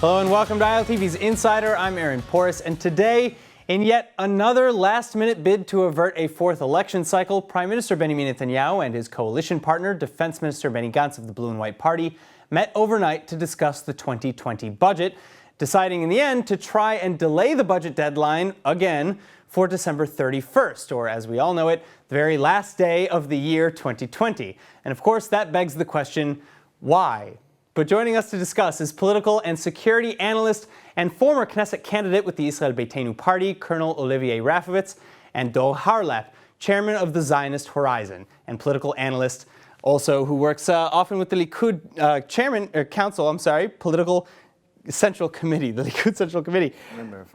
Hello and welcome to ILTV's Insider. I'm Aaron Porras, and today, in yet another last-minute bid to avert a fourth election cycle, Prime Minister Benjamin Netanyahu and his coalition partner, Defense Minister Benny Gantz of the Blue and White Party, met overnight to discuss the 2020 budget, deciding in the end to try and delay the budget deadline again for December 31st, or as we all know it, the very last day of the year 2020. And of course, that begs the question, why? But joining us to discuss is political and security analyst and former Knesset candidate with the Israel Beitenu party, Colonel Olivier Rafovitz, and Dor Harlap, chairman of the Zionist Horizon, and political analyst also who works often with the Likud political Central Committee, the Likud Central Committee.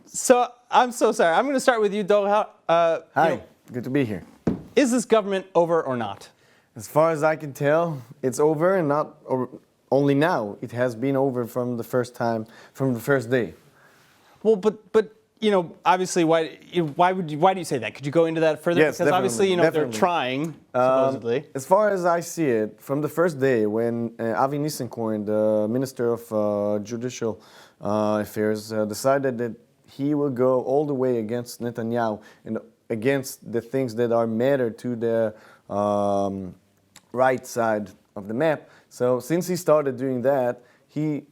So I'm so sorry. I'm going to start with you, Dor. Hi, good to be here. Is this government over or not? As far as I can tell, it's over, and not only now. It has been over from the first day. Well, but you know, obviously, why do you say that? Could you go into that further? Yes, because obviously, you know, definitely. they're trying, supposedly. As far as I see it, from the first day when Avi Nissenkorn, the Minister of Judicial Affairs, decided that he will go all the way against Netanyahu and against the things that are matter to the right side of the map. So since he started doing that, he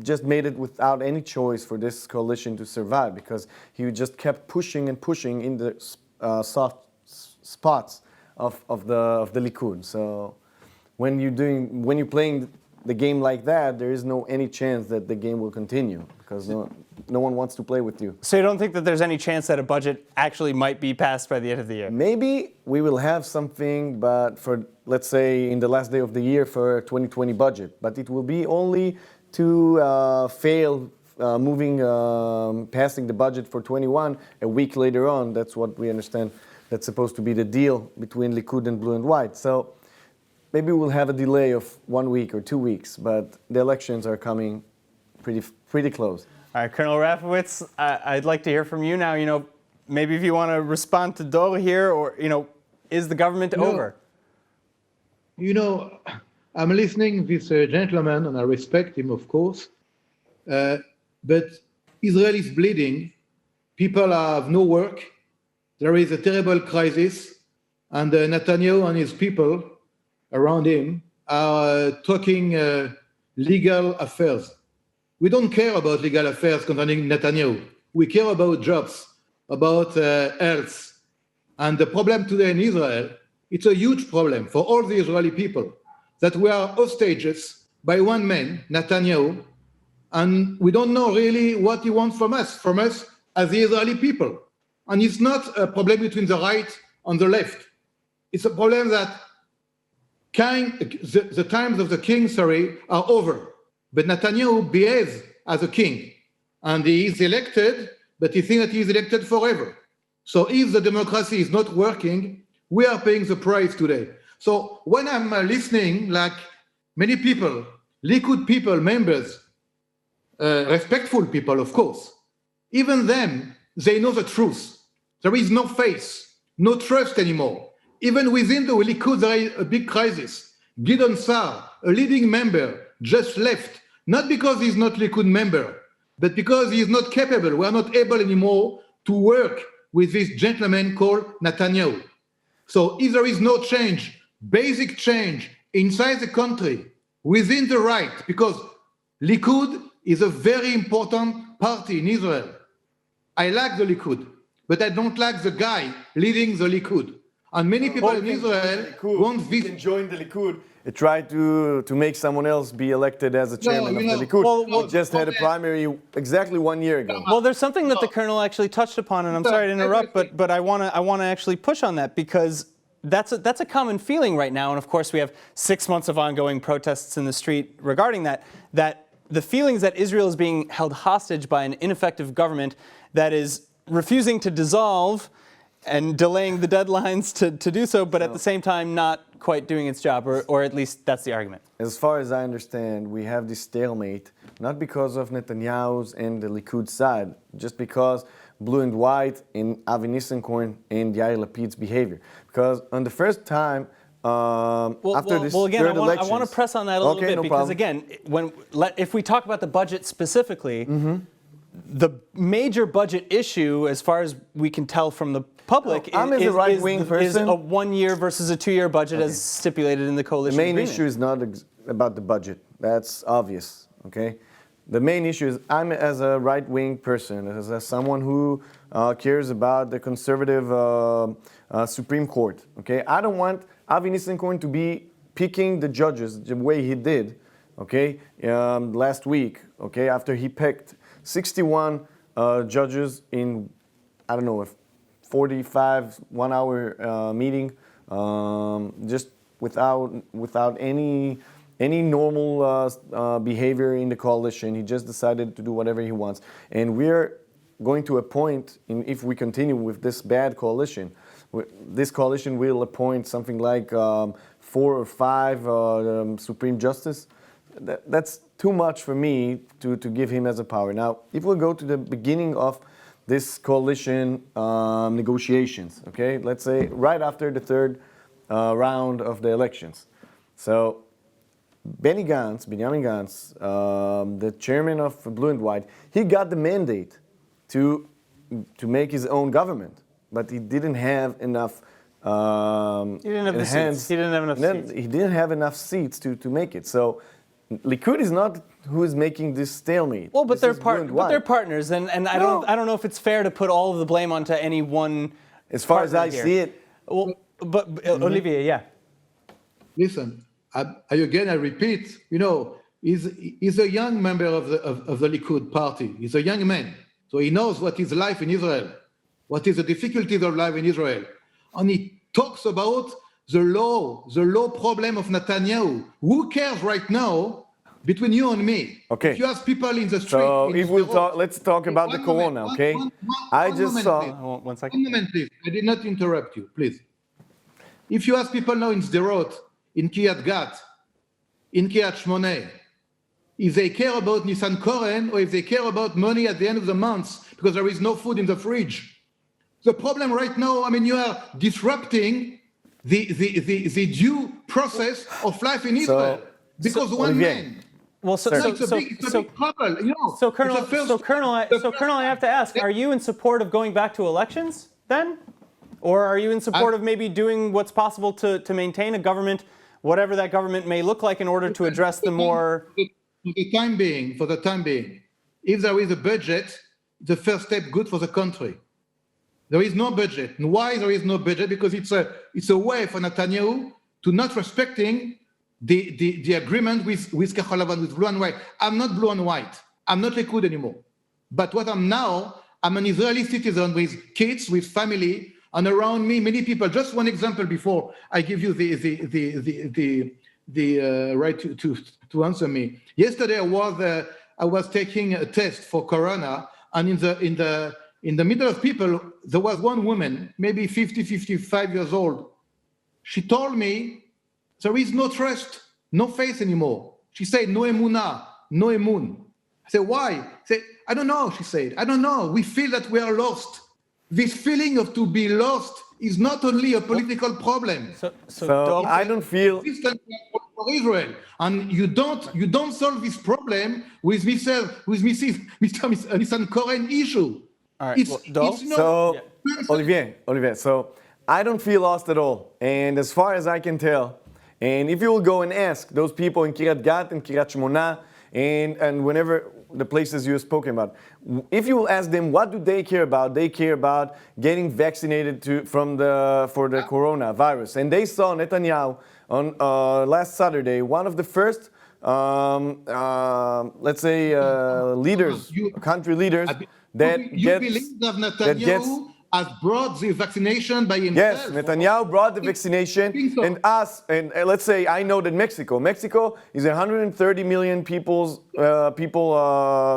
just made it without any choice for this coalition to survive, because he just kept pushing and pushing in the soft spots of the Likud. So when you're playing the game like that, there is no any chance that the game will continue, because no one wants to play with you. So you don't think that there's any chance that a budget actually might be passed by the end of the year? Maybe we will have something, but for, let's say, in the last day of the year for 2020 budget. But it will be only to fail passing the budget for 21 a week later on. That's what we understand. That's supposed to be the deal between Likud and Blue and White. So maybe we'll have a delay of 1 week or 2 weeks, but the elections are coming pretty close. All right, Colonel Rafovitz, I'd like to hear from you now. You know, maybe if you want to respond to Dor here, or, you know, is the government over? You know, I'm listening to this gentleman, and I respect him, of course. But Israel is bleeding. People have no work. There is a terrible crisis. And Netanyahu and his people around him are talking legal affairs. We don't care about legal affairs concerning Netanyahu. We care about jobs, about health. And the problem today in Israel, it's a huge problem for all the Israeli people, that we are hostages by one man, Netanyahu, and we don't know really what he wants from us as the Israeli people. And it's not a problem between the right and the left. It's a problem that the times of the king, are over. But Netanyahu behaves as a king, and he is elected, but he thinks that he is elected forever. So if the democracy is not working, we are paying the price today. So when I'm listening, like many people, Likud people, members, respectful people, of course, even them, they know the truth. There is no faith, no trust anymore. Even within the Likud, there is a big crisis. Gideon Sa'ar, a leading member, just left, not because he's not Likud member, but because he is not capable. We are not able anymore to work with this gentleman called Netanyahu. So if there is no change, basic change inside the country, within the right, because Likud is a very important party in Israel. I like the Likud, but I don't like the guy leading the Likud. And many people in Israel want this. You can join the Likud. Try to make someone else be elected as a chairman of the Likud. We just had a primary exactly 1 year ago. Well, there's something that the Colonel actually touched upon, and I'm sorry to interrupt, but I want to actually push on that, because that's a common feeling right now. And of course, we have 6 months of ongoing protests in the street regarding that the feelings that Israel is being held hostage by an ineffective government that is refusing to dissolve and delaying the deadlines to do so, but at the same time not quite doing its job, or at least that's the argument. As far as I understand, we have this stalemate, not because of Netanyahu's and the Likud side, just because Blue and White and Avi Nissenkorn and Yair Lapid's behavior. Because on the first time, after this again, third I elections. want to press on that a little bit no because, problem. again, if we talk about the budget specifically, the major budget issue, as far as we can tell from the public, I'm as a right-wing is person. a 1 year versus a 2 year budget as stipulated in the The coalition main agreement. issue is not about the budget. That's obvious, okay? The main issue is I'm as a right-wing person, as someone who cares about the conservative Supreme Court, okay? I don't want Avi Nissenkorn to be picking the judges the way he did, okay, last week, okay, after he picked 61 judges in, I don't know, a 45 1-hour meeting, just without any normal behavior in the coalition. He just decided to do whatever he wants. And we're going to appoint, if we continue with this bad coalition, this coalition will appoint something like 4 or 5 Supreme Justice. That's too much for me to give him as a power. Now, if we go to the beginning of this coalition negotiations, okay, let's say right after the third round of the elections. So Benny Gantz, Benjamin Gantz, the chairman of Blue and White, he got the mandate to make his own government, but he didn't have enough. He didn't have the seats. He didn't have enough seats. He didn't have enough seats to make it. So Likud is not who is making this stalemate. Well, but they're partners, and I don't know if it's fair to put all of the blame onto any one. As far as I see it. Well, but Olivier, yeah. Listen, I repeat, he's a young member of the Likud party. He's a young man. So he knows what is life in Israel, what is the difficulties of life in Israel. And he talks about the law problem of Netanyahu. Who cares right now between you and me? Okay. If you ask people in the street. So if we'll talk, let's talk about the corona, okay? I just saw. 1 second. 1 moment, please. I did not interrupt you, please. If you ask people now in Sderot, in Kiryat Gat, in Kiryat Shmona, if they care about Nissan Koren or if they care about money at the end of the month because there is no food in the fridge. The problem right now, you are disrupting the due process of life in Israel because one man. Well, so big trouble, So, Colonel, I have to ask: are you in support of going back to elections then, or are you in support of maybe doing what's possible to maintain a government, whatever that government may look like, in order to address the more? For the time being, if there is a budget, the first step good for the country. There is no budget. And why there is no budget? Because it's a way for Netanyahu to not respecting the agreement with Kachol Lavan, with Blue and White. I'm not Blue and White. I'm not Likud anymore. But what I'm now, I'm an Israeli citizen with kids, with family, and around me many people. Just one example before I give you the right to answer me. Yesterday I was taking a test for corona, and in the middle of people, there was one woman, maybe 55 years old. She told me, there is no trust, no faith anymore. She said, no emunah, no emun. I said, why? She said, I don't know, she said. I don't know. We feel that we are lost. This feeling of to be lost is not only a political problem. So I don't feel. For Israel, and you don't solve this problem with Mr. Nissan Koren issue. All right. Olivier, so I don't feel lost at all. And as far as I can tell, and if you will go and ask those people in Kiryat Gat and Kiryat Shmona and whenever the places you have spoken about, if you will ask them what do they care about getting vaccinated for the coronavirus. And they saw Netanyahu on last Saturday, one of the first, let's say, country leaders that believe that Netanyahu has brought the vaccination by himself? Yes, Netanyahu brought the vaccination, so. And let's say I know that Mexico is a 130 million people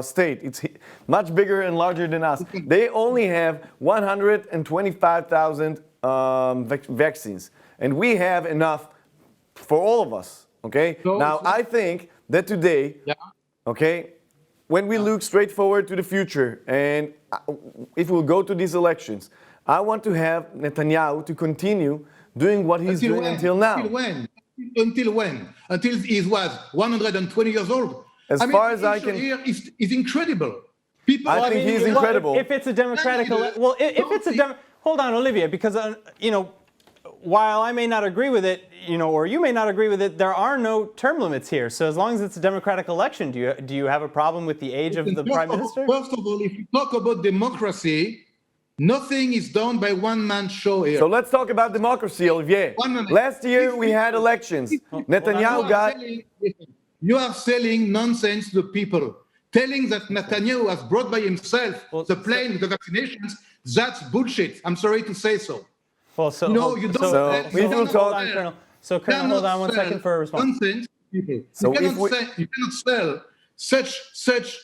state. It's much bigger and larger than us. They only have 125,000 vaccines, and we have enough for all of us. Okay. I think that today, okay, when we look straight forward to the future, and if we'll go to these elections, I want to have Netanyahu to continue doing what he's doing until now. Until when? Until when? Until he was 120 years old? As far as I the can- issue here is incredible. People, I think he's incredible. If it's a democratic, if it's a hold on, Olivier, because while I may not agree with it, or you may not agree with it, there are no term limits here. So as long as it's a democratic election, do you have a problem with the age of the prime minister? First of all, if you talk about democracy, nothing is done by one-man show here. So let's talk about democracy, Olivier. 1 minute. Last year we had elections. Netanyahu got... You are selling nonsense to the people, telling that Netanyahu has brought by himself the plane, the vaccinations. That's bullshit. I'm sorry to say so. Well, so you don't. Colonel, hold on one second for a response. Nonsense, people. So you cannot sell such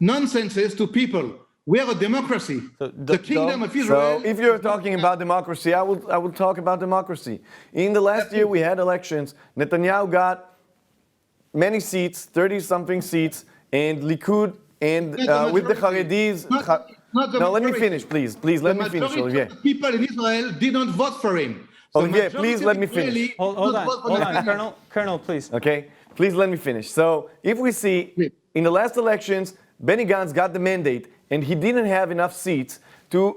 nonsenses to people. We are a democracy. The kingdom of Israel. So if you're talking about democracy, I will talk about democracy. In the last year we had elections. Netanyahu got many seats, 30-something seats, and Likud and with the Haredis. No, let me finish, please. Please, let me finish, Olivier. People in Israel did not vote for him. Olivier, please let me finish. Hold on, Colonel, please. Okay, please let me finish. So if we see in the last elections, Benny Gantz got the mandate, and he didn't have enough seats to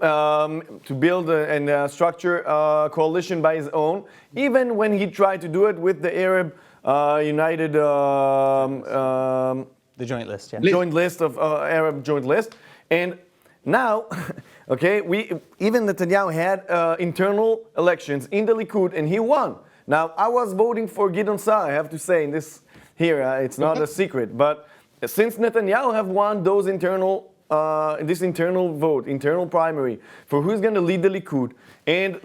build and structure a coalition by his own, even when he tried to do it with the Arab United the joint list, yeah. Joint list of Arab joint list, and now, okay, even Netanyahu had internal elections in the Likud, and he won. Now, I was voting for Gideon Sa'ar, I have to say, in this here, it's not a secret, but since Netanyahu have won those internal vote, internal primary, for who's going to lead the Likud, and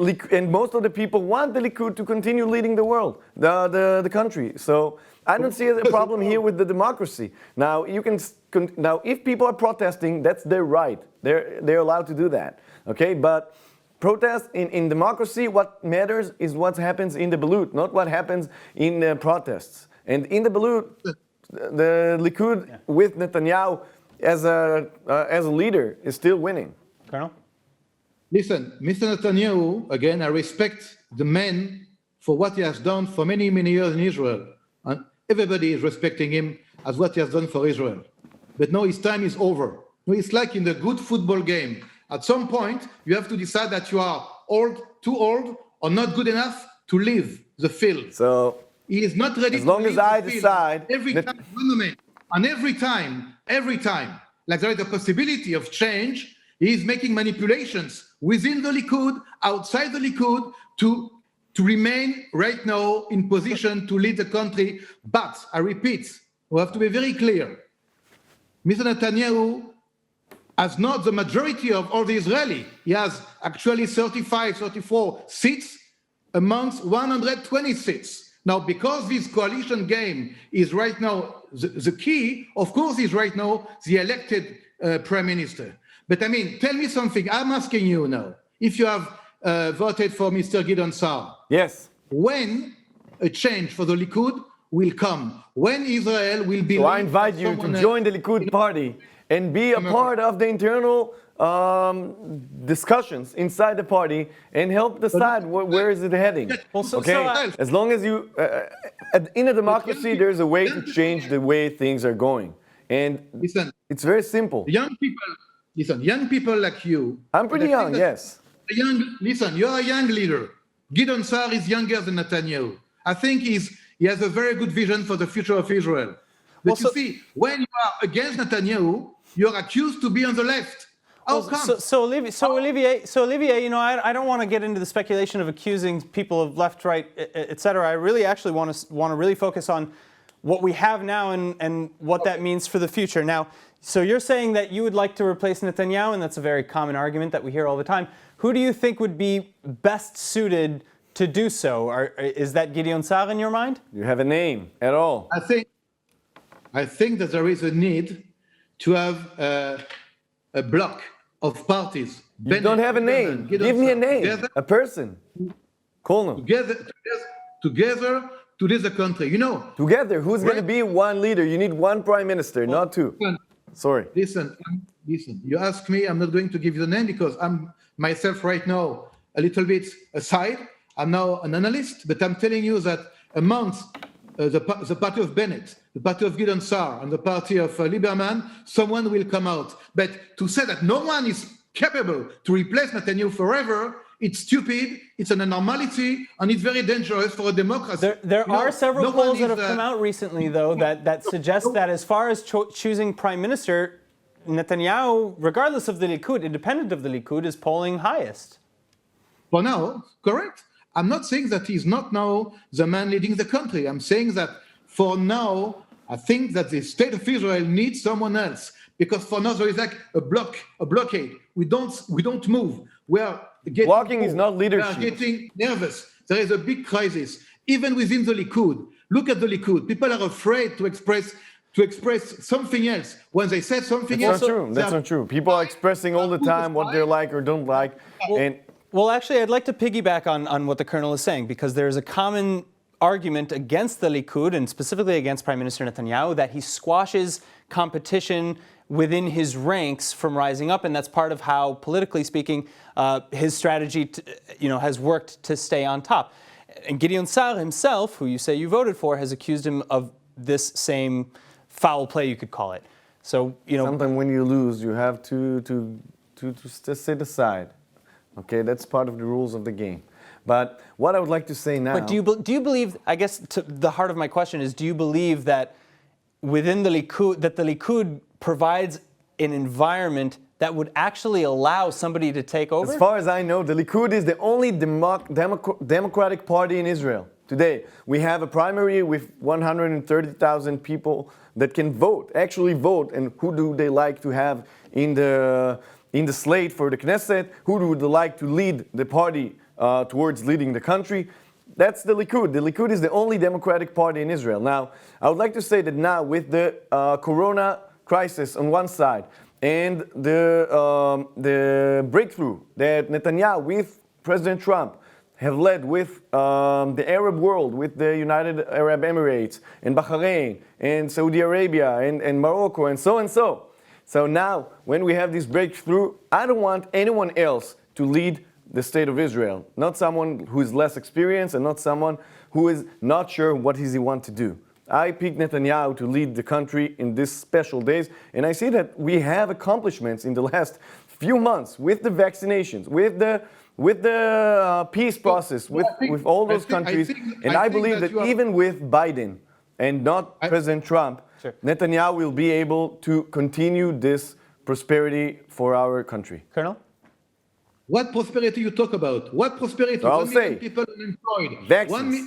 most of the people want the Likud to continue leading the world, the country. So I don't see a problem here with the democracy. Now if people are protesting, that's their right. They're allowed to do that. Okay, but protest in democracy, what matters is what happens in the Belut, not what happens in the protests. And in the Belut, the Likud with Netanyahu as a leader is still winning. Colonel? Listen, Mr. Netanyahu, again, I respect the man for what he has done for many, many years in Israel. And everybody is respecting him as what he has done for Israel. But now his time is over. It's like in the good football game. At some point, you have to decide that you are too old, or not good enough to leave the field. So he is not ready as long to as leave I the field. decide Every time, one moment. And every time, like there is a possibility of change, he is making manipulations within the Likud, outside the Likud, to remain right now in position to lead the country. But, I repeat, we have to be very clear. Mr. Netanyahu has not the majority of all the Israeli. He has actually 35, 34 seats amongst 120 seats. Now, because this coalition game is right now the key, of course, is right now the elected prime minister. But I mean, tell me something. I'm asking you now, if you have voted for Mr. Gideon Sa'ar. yes. When a change for the Likud will come? When Israel will be... So I invite you to join the Likud party and be a part of the internal discussions inside the party and help decide where is it heading. Okay? As long as you... in a democracy, there's a way to change the way things are going. And it's very simple. Young people like you... I'm pretty young, yes. You're a young leader. Gideon Sa'ar is younger than Netanyahu. I think he has a very good vision for the future of Israel. But you see, when you are against Netanyahu, you're accused to be on the left. How come? So Olivier, I don't want to get into the speculation of accusing people of left, right, etc. I really actually want to really focus on what we have now and what that means for the future. Now, so you're saying that you would like to replace Netanyahu, and that's a very common argument that we hear all the time. Who do you think would be best suited to do so? Is that Gideon Sa'ar in your mind? You have a name at all? I think that there is a need to have a block of parties. You don't have a name. Give me a name, a person. Call them. Together to lead the country. Together, who's going to be one leader? You need one prime minister, not two. Sorry. Listen. You ask me, I'm not going to give you the name because I'm myself right now a little bit aside. I'm now an analyst, but I'm telling you that amongst the party of Bennett, the party of Gideon Sa'ar, and the party of Lieberman, someone will come out. But to say that no one is capable to replace Netanyahu forever, it's stupid, it's an abnormality, and it's very dangerous for a democracy. There are several polls that have come out recently, though, that suggest that as far as choosing prime minister, Netanyahu, regardless of the Likud, independent of the Likud, is polling highest. For now, correct. I'm not saying that he's not now the man leading the country. I'm saying that for now, I think that the state of Israel needs someone else, because for now there is like a blockade. We don't move. We are getting blocking is not leadership. We are getting nervous. There is a big crisis, even within the Likud. Look at the Likud. People are afraid to express something else. When they say something else, that's not true. People are expressing all the time what they like or don't like, Well, actually, I'd like to piggyback on what the Colonel is saying, because there's a common argument against the Likud, and specifically against Prime Minister Netanyahu, that he squashes competition within his ranks from rising up, and that's part of how, politically speaking, his strategy has worked to stay on top. And Gideon Sa'ar himself, who you say you voted for, has accused him of this same foul play, you could call it. So, sometimes when you lose, you have to sit aside. Okay, that's part of the rules of the game. But what I would like to say now... But do you believe, I guess the heart of my question is, do you believe that within the Likud, that the Likud provides an environment that would actually allow somebody to take over? As far as I know, the Likud is the only democratic party in Israel today. We have a primary with 130,000 people that can vote, actually vote, and who do they like to have in the slate for the Knesset, who would like to lead the party towards leading the country. That's the Likud. The Likud is the only democratic party in Israel. Now, I would like to say that now with the corona crisis on one side and the breakthrough that Netanyahu with President Trump have led with the Arab world, with the United Arab Emirates and Bahrain and Saudi Arabia and Morocco and so and so. So now, when we have this breakthrough, I don't want anyone else to lead the state of Israel. Not someone who is less experienced and not someone who is not sure what he wants to do. I picked Netanyahu to lead the country in these special days, and I see that we have accomplishments in the last few months with the vaccinations, with the peace process, with all those countries. I believe that even with Biden and not President Trump, Netanyahu will be able to continue this prosperity for our country. Colonel? What prosperity you talk about? What prosperity? I'll 1 million people unemployed.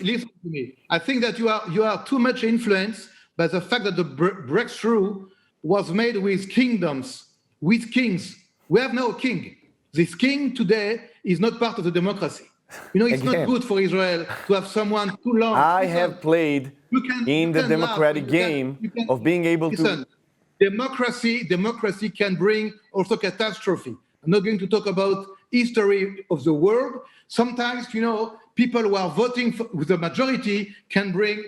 Listen to me. I think that you are too much influenced by the fact that the breakthrough was made with kingdoms, with kings. We have now a king. This king today is not part of the democracy. It's not good for Israel to have someone too long. I have played in the democratic game of being able to... Democracy can bring also catastrophe. I'm not going to talk about history of the world. Sometimes, people who are voting with the majority can bring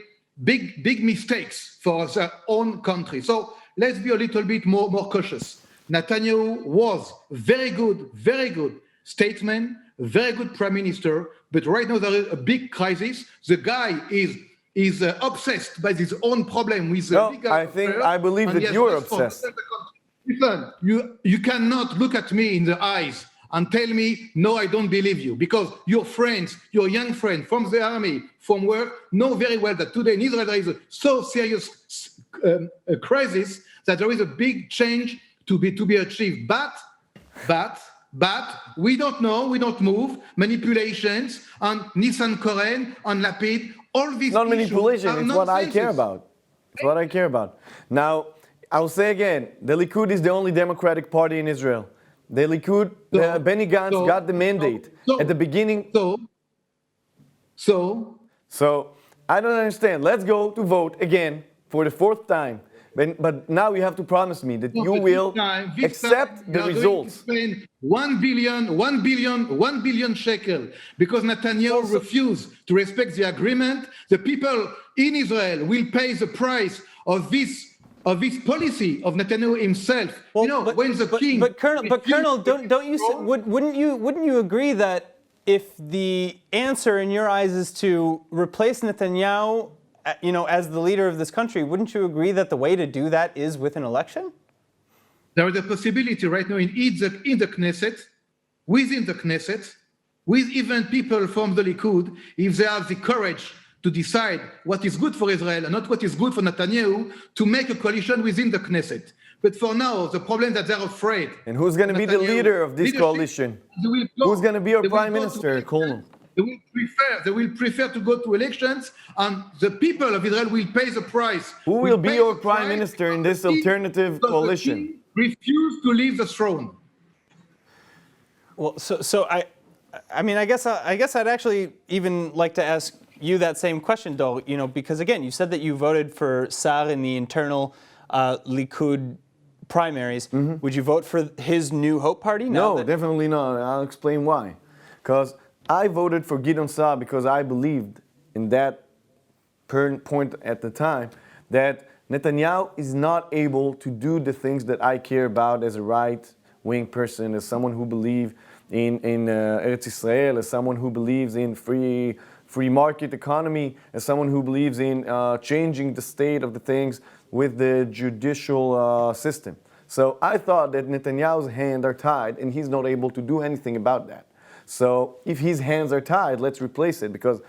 big mistakes for their own country. So let's be a little bit more cautious. Netanyahu was very good statesman, very good prime minister, but right now there is a big crisis. The guy is obsessed by his own problem with the big I believe that you're obsessed. Listen, you cannot look at me in the eyes and tell me, no, I don't believe you, because your friends, your young friends from the army, from work, know very well that today in Israel there is a so serious crisis that there is a big change to be achieved. But we don't know, we don't move, manipulations on Nissan Koren, on Lapid, all these not manipulation, it's what I care about. It's what I care about. Now, I'll say again, the Likud is the only democratic party in Israel. The Likud, Benny Gantz got the mandate at the beginning. So, I don't understand. Let's go to vote again for the 4th time. But now you have to promise me that you will accept the results. Spend 1 billion shekel because Netanyahu refused to respect the agreement. The people in Israel will pay the price of this policy of Netanyahu himself. Well, when the king. But Colonel, wouldn't you agree that if the answer in your eyes is to replace Netanyahu, as the leader of this country, wouldn't you agree that the way to do that is with an election? There is a possibility right now in the Knesset, within the Knesset, with even people from the Likud, if they have the courage to decide what is good for Israel and not what is good for Netanyahu, to make a coalition within the Knesset. But for now, the problem is that they're afraid. And who's going to be the leader of this coalition? Who's going to be our prime minister? They will prefer to go to elections, and the people of Israel will pay the price. Who will be your prime minister in this alternative coalition? Refuse to leave the throne. Well, I guess I'd actually even like to ask you that same question, though. Because again, you said that you voted for Sar in the internal Likud primaries. Mm-hmm. Would you vote for his New Hope party? No, definitely not. I'll explain why. Because I voted for Gideon Sa'ar because I believed in that point at the time that Netanyahu is not able to do the things that I care about as a right-wing person, as someone who believes in Eretz Israel, as someone who believes in free market economy, as someone who believes in changing the state of the things with the judicial system. So I thought that Netanyahu's hands are tied and he's not able to do anything about that. So if his hands are tied, let's replace it, because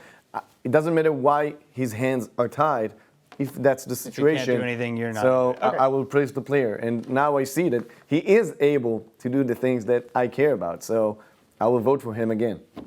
it doesn't matter why his hands are tied if that's the situation. If you can't do anything, you're not. So okay. I will praise the player. And now I see that he is able to do the things that I care about. So I will vote for him again. All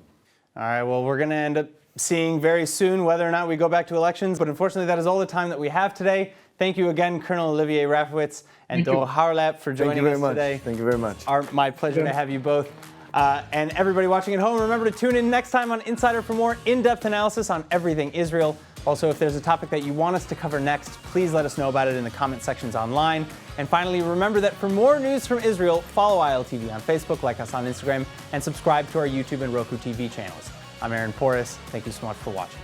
right, well, we're going to end up seeing very soon whether or not we go back to elections. But unfortunately, that is all the time that we have today. Thank you again, Colonel Olivier Rafowitz and Dor Harlap, for joining us today. Thank you very much. My pleasure to have you both. And everybody watching at home, remember to tune in next time on Insider for more in-depth analysis on everything Israel. Also, if there's a topic that you want us to cover next, please let us know about it in the comment sections online. And finally, remember that for more news from Israel, follow ILTV on Facebook, like us on Instagram, and subscribe to our YouTube and Roku TV channels. I'm Aaron Porras. Thank you so much for watching.